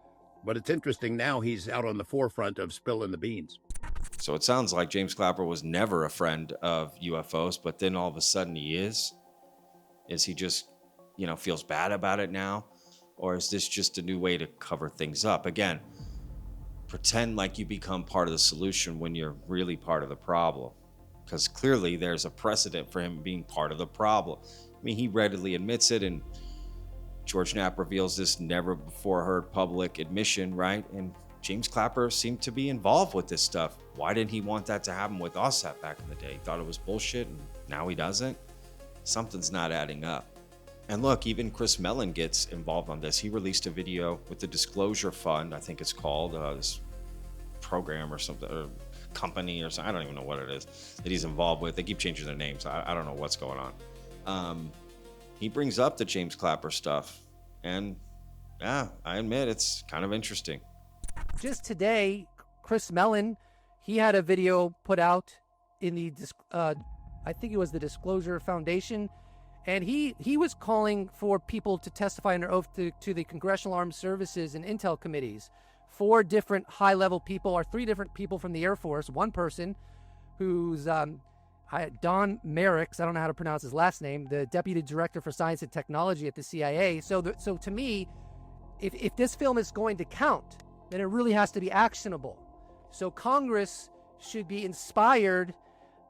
But it's interesting now he's out on the forefront of spilling the beans. So it sounds like James Clapper was never a friend of UFOs, but then all of a sudden he is. Is he just, feels bad about it now? Or is this just a new way to cover things up? Again, pretend like you become part of the solution when you're really part of the problem. Because clearly there's a precedent for him being part of the problem. I mean, he readily admits it, and George Knapp reveals this never before heard public admission, right? And James Clapper seemed to be involved with this stuff. Why didn't he want that to happen with OSAP back in the day? He thought it was bullshit, and now he doesn't? Something's not adding up. And look, even Chris Mellon gets involved on this. He released a video with the Disclosure Fund, I think it's called, this program or something, or company or something, I don't even know what it is, that he's involved with. They keep changing their names. I don't know what's going on. He brings up the James Clapper stuff, and yeah, I admit it's kind of interesting. Just today, Chris Mellon, he had a video put out in the, I think it was the Disclosure Foundation, and he was calling for people to testify under oath to the Congressional Armed Services and Intel committees. 4 different high-level people, or 3 different people from the Air Force, one person who's Don Merricks, I don't know how to pronounce his last name, the Deputy Director for Science and Technology at the CIA. So to me, if this film is going to count, then it really has to be actionable. So Congress should be inspired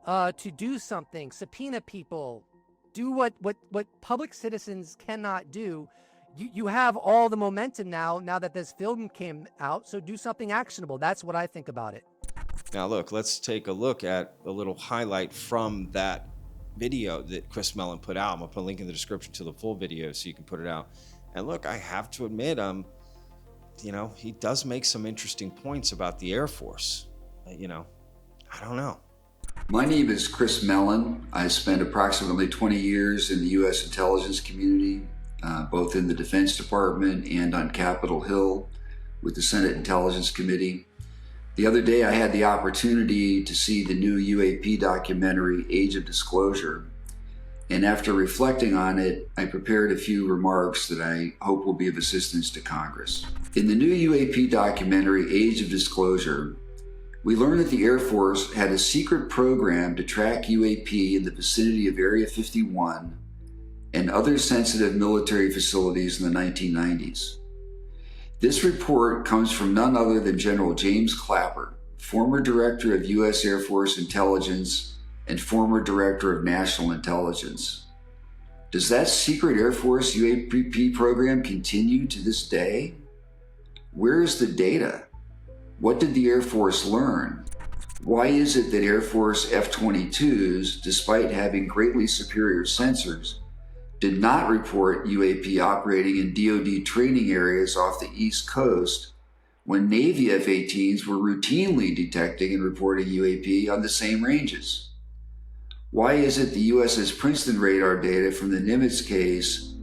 to do something, subpoena people, do what public citizens cannot do. You have all the momentum now that this film came out, so do something actionable. That's what I think about it. Now, look, let's take a look at a little highlight from that video that Chris Mellon put out. I'm going to put a link in the description to the full video so you can put it out. And look, I have to admit, he does make some interesting points about the Air Force. I don't know. My name is Chris Mellon. I spent approximately 20 years in the U.S. intelligence community, both in the Defense Department and on Capitol Hill. with the Senate Intelligence Committee. The other day, I had the opportunity to see the new UAP documentary, Age of Disclosure. And after reflecting on it, I prepared a few remarks that I hope will be of assistance to Congress. In the new UAP documentary, Age of Disclosure, we learned that the Air Force had a secret program to track UAP in the vicinity of Area 51 and other sensitive military facilities in the 1990s. This report comes from none other than General James Clapper, former Director of U.S. Air Force Intelligence and former Director of National Intelligence. Does that secret Air Force UAP program continue to this day? Where is the data? What did the Air Force learn? Why is it that Air Force F-22s, despite having greatly superior sensors, did not report UAP operating in DoD training areas off the East Coast when Navy F-18s were routinely detecting and reporting UAP on the same ranges? Why is it the USS Princeton radar data from the Nimitz case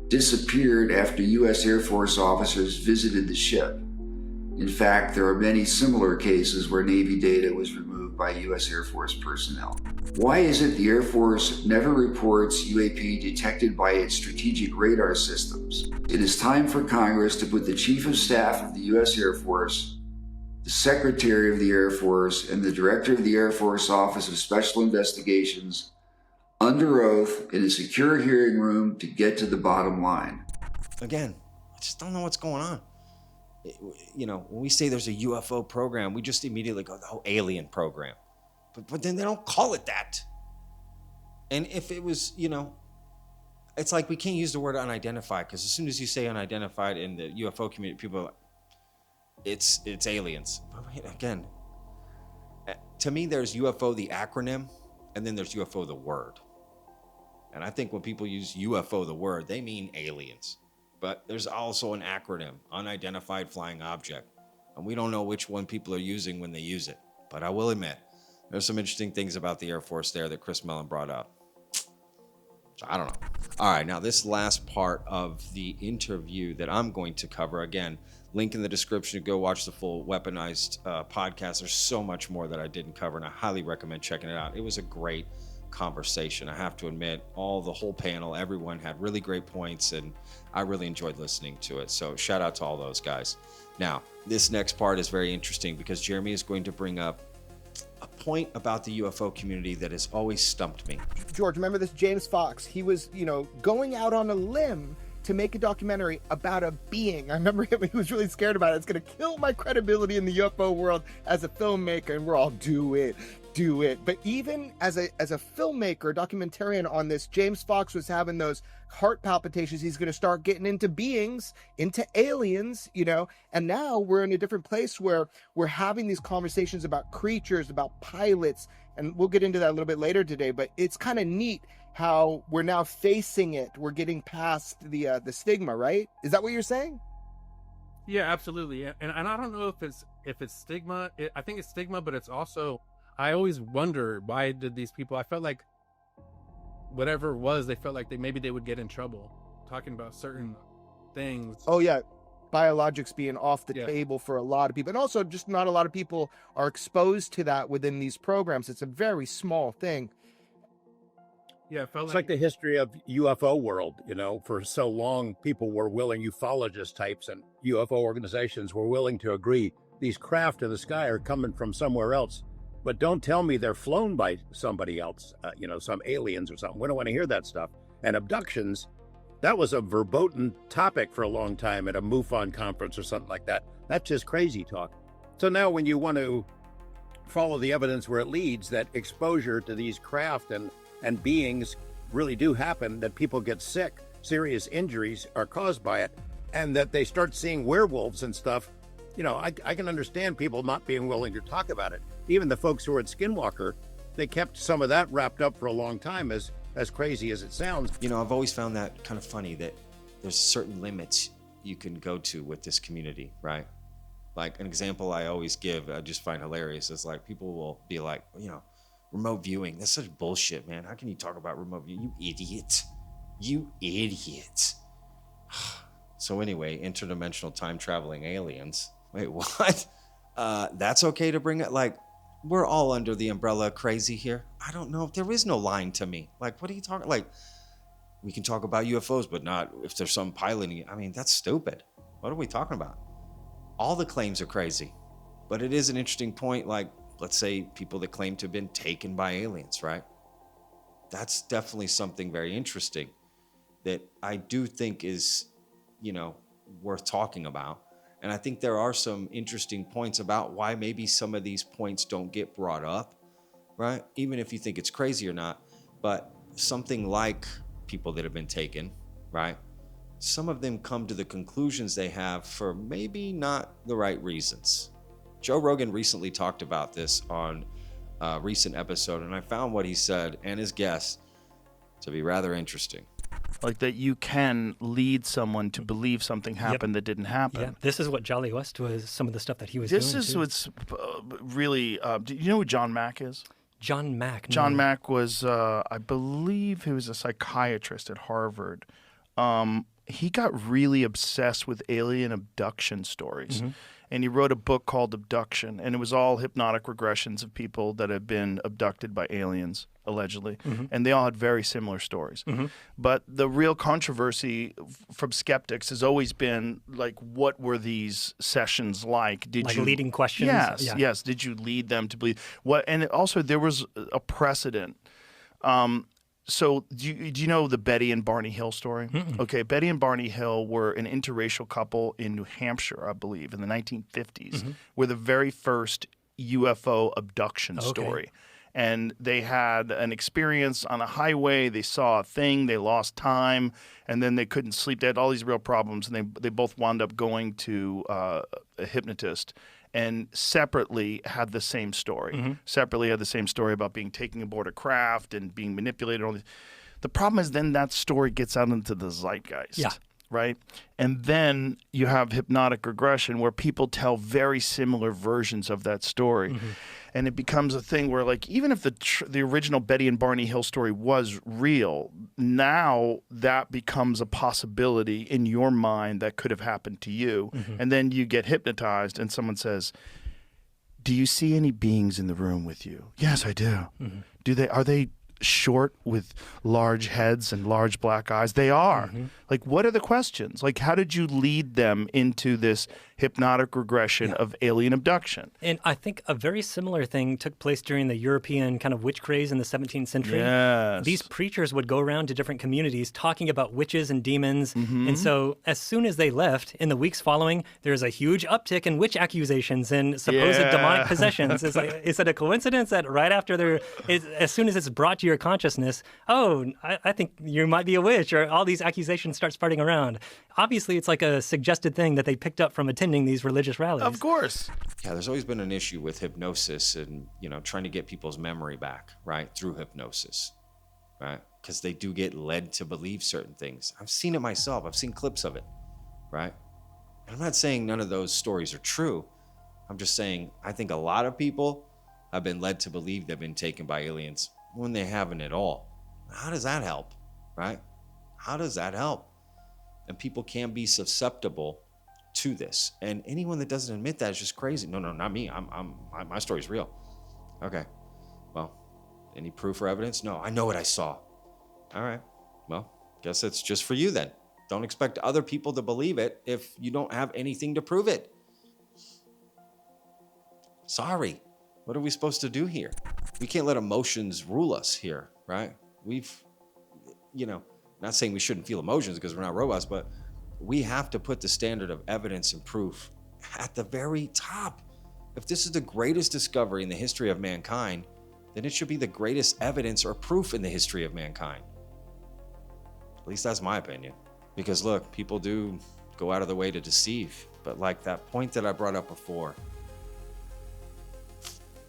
disappeared after U.S. Air Force officers visited the ship? In fact, there are many similar cases where Navy data was removed by U.S. Air Force personnel. Why is it the Air Force never reports UAP detected by its strategic radar systems? It is time for Congress to put the Chief of Staff of the U.S. Air Force, the Secretary of the Air Force, and the Director of the Air Force Office of Special Investigations under oath in a secure hearing room to get to the bottom line. Again, I just don't know what's going on. You know, when we say there's a UFO program, we just immediately go, the whole alien program. But then they don't call it that. And if it was, you know, it's like we can't use the word unidentified, because as soon as you say unidentified in the UFO community, people are like, it's aliens. But wait, again, to me, there's UFO, the acronym, and then there's UFO, the word. And I think when people use UFO, the word, they mean aliens. But there's also an acronym, unidentified flying object. And we don't know which one people are using when they use it. But I will admit, there's some interesting things about the Air Force there that Chris Mellon brought up. So I don't know. All right, now this last part of the interview that I'm going to cover, again, link in the description to go watch the full Weaponized podcast. There's so much more that I didn't cover, and I highly recommend checking it out. It was a great conversation. I have to admit, the whole panel, everyone had really great points, and I really enjoyed listening to it. So shout out to all those guys. Now, this next part is very interesting because Jeremy is going to bring up a point about the UFO community that has always stumped me. George, remember this James Fox? He was, going out on a limb to make a documentary about a being. I remember him, he was really scared about it. It's going to kill my credibility in the UFO world as a filmmaker. And we're all, do it. But even as a filmmaker, documentarian on this, James Fox was having those heart palpitations. He's going to start getting into beings, into aliens, and now we're in a different place where we're having these conversations about creatures, about pilots, and we'll get into that a little bit later today, but it's kind of neat how we're now facing it. We're getting past the stigma, right? Is that what you're saying? Yeah, absolutely. And I don't know if it's stigma. I think it's stigma, but it's also, I always wonder, why did these people, I felt like whatever it was, they felt like maybe they would get in trouble talking about certain things. Oh yeah, biologics being off the table for a lot of people, and also just not a lot of people are exposed to that within these programs. It's a very small thing. Yeah, it's like the history of UFO world. For so long, people were willing, ufologist types and UFO organizations were willing to agree these craft in the sky are coming from somewhere else. But don't tell me they're flown by somebody else, some aliens or something. We don't want to hear that stuff. And abductions, that was a verboten topic for a long time at a MUFON conference or something like that. That's just crazy talk. So now when you want to follow the evidence where it leads, that exposure to these craft and beings really do happen, that people get sick, serious injuries are caused by it, and that they start seeing werewolves and stuff, I can understand people not being willing to talk about it. Even the folks who were at Skinwalker, they kept some of that wrapped up for a long time, as crazy as it sounds. I've always found that kind of funny that there's certain limits you can go to with this community, right? Like an example I always give, I just find hilarious, is like people will be like, remote viewing. That's such bullshit, man. How can you talk about remote viewing? You idiot. So anyway, interdimensional time traveling aliens. Wait, what? That's okay to bring it? Like, we're all under the umbrella of crazy here. I don't know. There is no line to me. Like, what are you talking? Like, we can talk about UFOs, but not if there's some piloting. I mean, that's stupid. What are we talking about? All the claims are crazy. But it is an interesting point. Like, let's say people that claim to have been taken by aliens, right? That's definitely something very interesting that I do think is, you know, worth talking about. And I think there are some interesting points about why maybe some of these points don't get brought up, right? Even if you think it's crazy or not. But something like people that have been taken, right? Some of them come to the conclusions they have for maybe not the right reasons. Joe Rogan recently talked about this on a recent episode, and I found what he said and his guests to be rather interesting. Like that you can lead someone to believe something happened that didn't happen. Yeah, this is what Jolly West was, some of the stuff that he was doing. This is too. what's really, do you know who John Mack is? John Mack. No. John Mack was, I believe he was a psychiatrist at Harvard. He got really obsessed with alien abduction stories. Mm-hmm. And he wrote a book called Abduction, and it was all hypnotic regressions of people that had been abducted by aliens, allegedly. Mm-hmm. And they all had very similar stories. Mm-hmm. But the real controversy from skeptics has always been, like, what were these sessions like? Did like you leading questions? Yes, Yeah. yes. Did you lead them to believe what? And also, there was a precedent. So do you know the Betty and Barney Hill story? Mm-mm. Okay, Betty and Barney Hill were an interracial couple in New Hampshire, I believe, in the 1950s, Mm-hmm. were the very first UFO abduction Okay. story. And they had an experience on a highway. They saw a thing. They lost time, and then they couldn't sleep. They had all these real problems, and they both wound up going to a hypnotist. And separately had the same story. Mm-hmm. Separately had the same story about being taken aboard a craft and being manipulated. All these. The problem is then that story gets out into the zeitgeist. Yeah. Right? And then you have hypnotic regression where people tell very similar versions of that story. Mm-hmm. And it becomes a thing where, like, even if the original Betty and Barney Hill story was real, now that becomes a possibility in your mind that could have happened to you. Mm-hmm. And then you get hypnotized and someone says, do you see any beings in the room with you? Yes, I do. Mm-hmm. Are they short with large heads and large black eyes? They are. Mm-hmm. Like, what are the questions? Like, how did you lead them into this hypnotic regression of alien abduction? And I think a very similar thing took place during the European kind of witch craze in the 17th century. Yes. These preachers would go around to different communities talking about witches and demons. Mm-hmm. And so as soon as they left, in the weeks following, there's a huge uptick in witch accusations and supposed demonic possessions. It's like, is it a coincidence that right after as soon as it's brought to your consciousness, I think you might be a witch, or all these accusations start spreading around. Obviously, it's like a suggested thing that they picked up from attending these religious rallies. Of course. Yeah, there's always been an issue with hypnosis and, trying to get people's memory back, right, through hypnosis, right? Because they do get led to believe certain things. I've seen it myself. I've seen clips of it, right? And I'm not saying none of those stories are true. I'm just saying I think a lot of people have been led to believe they've been taken by aliens when they haven't at all. How does that help, right? How does that help? And people can be susceptible to this. And anyone that doesn't admit that is just crazy. No, not me. My story's real. Okay. Well, any proof or evidence? No, I know what I saw. All right. Well, guess it's just for you then. Don't expect other people to believe it if you don't have anything to prove it. Sorry. What are we supposed to do here? We can't let emotions rule us here, right? Not saying we shouldn't feel emotions because we're not robots, but we have to put the standard of evidence and proof at the very top. If this is the greatest discovery in the history of mankind, then it should be the greatest evidence or proof in the history of mankind. At least that's my opinion. Because look, people do go out of the way to deceive. But like that point that I brought up before,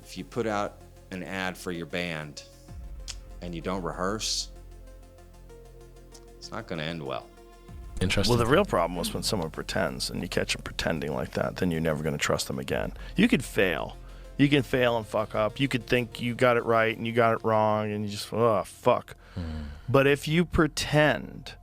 if you put out an ad for your band and you don't rehearse, it's not going to end well. Interesting. Well, the real problem was when someone pretends and you catch them pretending like that, then you're never going to trust them again. You could fail. You can fail and fuck up. You could think you got it right and you got it wrong and you just, But if you pretend,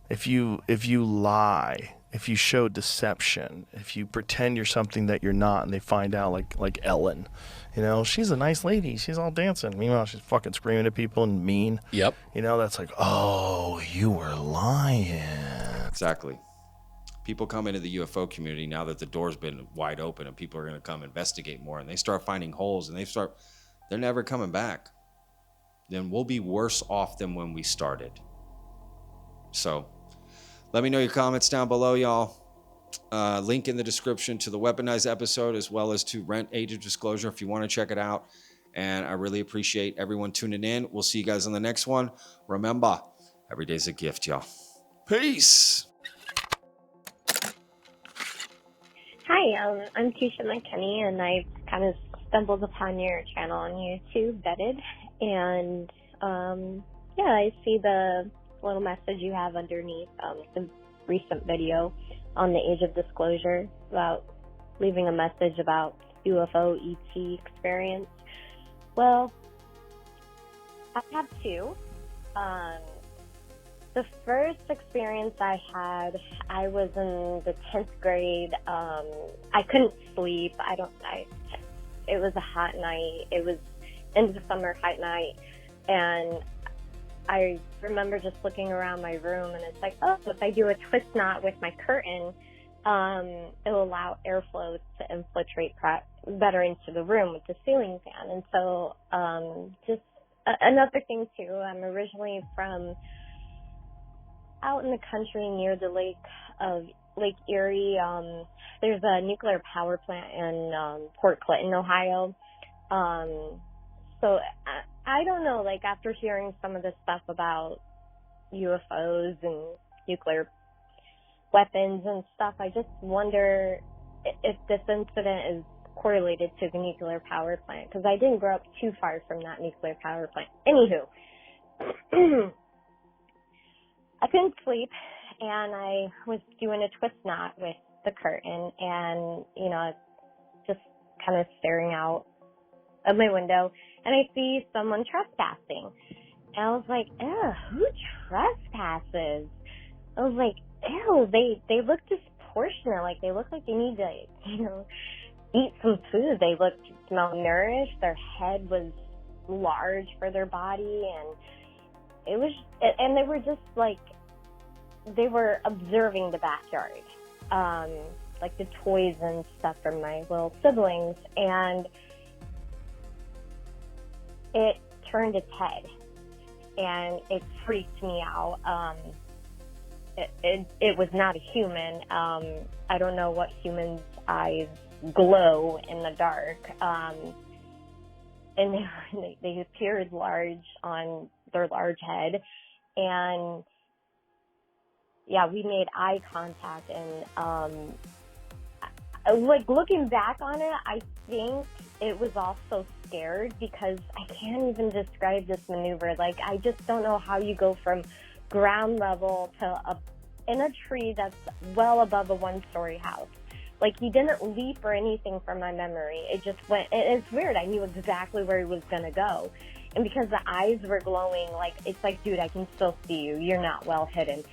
if you lie, if you show deception, if you pretend you're something that you're not, and they find out, like Ellen, you know, she's a nice lady, she's all dancing, meanwhile she's fucking screaming at people and mean. Yep. You know, that's like, oh, you were lying. Exactly. People come into the UFO community now that the door's been wide open, and people are going to come investigate more, and they start finding holes, and they're never coming back. Then we'll be worse off than when we started. So let me know your comments down below, y'all. Link in the description to the Weaponized episode, as well as to rent Age of Disclosure if you want to check it out. And I really appreciate everyone tuning in. We'll see you guys on the next one. Remember, every day's a gift, y'all. Peace. Hi, I'm Keisha McKinney, and I kind of stumbled upon your channel on YouTube, Vetted, and yeah, I see the little message you have underneath the recent video on the Age of Disclosure about leaving a message about UFO ET experience. Well, I have two. The first experience I had, I was in the 10th grade. I couldn't sleep. It was a hot night. It was end of summer hot night. And I remember just looking around my room, and it's like, oh, if I do a twist knot with my curtain, it'll allow airflow to infiltrate better into the room with the ceiling fan. And so just another thing, too, I'm originally from out in the country near the Lake Erie. There's a nuclear power plant in Port Clinton, Ohio. So I don't know, like, after hearing some of this stuff about UFOs and nuclear weapons and stuff, I just wonder if this incident is correlated to the nuclear power plant, because I didn't grow up too far from that nuclear power plant. Anywho, I couldn't sleep, and I was doing a twist knot with the curtain, and, you know, just kind of staring out of my window, and I see someone trespassing. And I was like, ew, who trespasses? I was like, ew, they look disproportionate. Like, they look like they need to, you know, eat some food. They looked malnourished. Their head was large for their body, and it was, and they were just like, they were observing the backyard, like the toys and stuff from my little siblings, and it turned its head, and it freaked me out. It was not a human. I don't know what humans' eyes glow in the dark, and they appeared large on their large head, and yeah, we made eye contact, and like, looking back on it, I think it was also scared, because I can't even describe this maneuver. Like, I just don't know how you go from ground level to in a tree that's well above a one-story house. Like, he didn't leap or anything from my memory. It just went, it's weird. I knew exactly where he was going to go. And because the eyes were glowing, like, it's like, dude, I can still see you. You're not well hidden.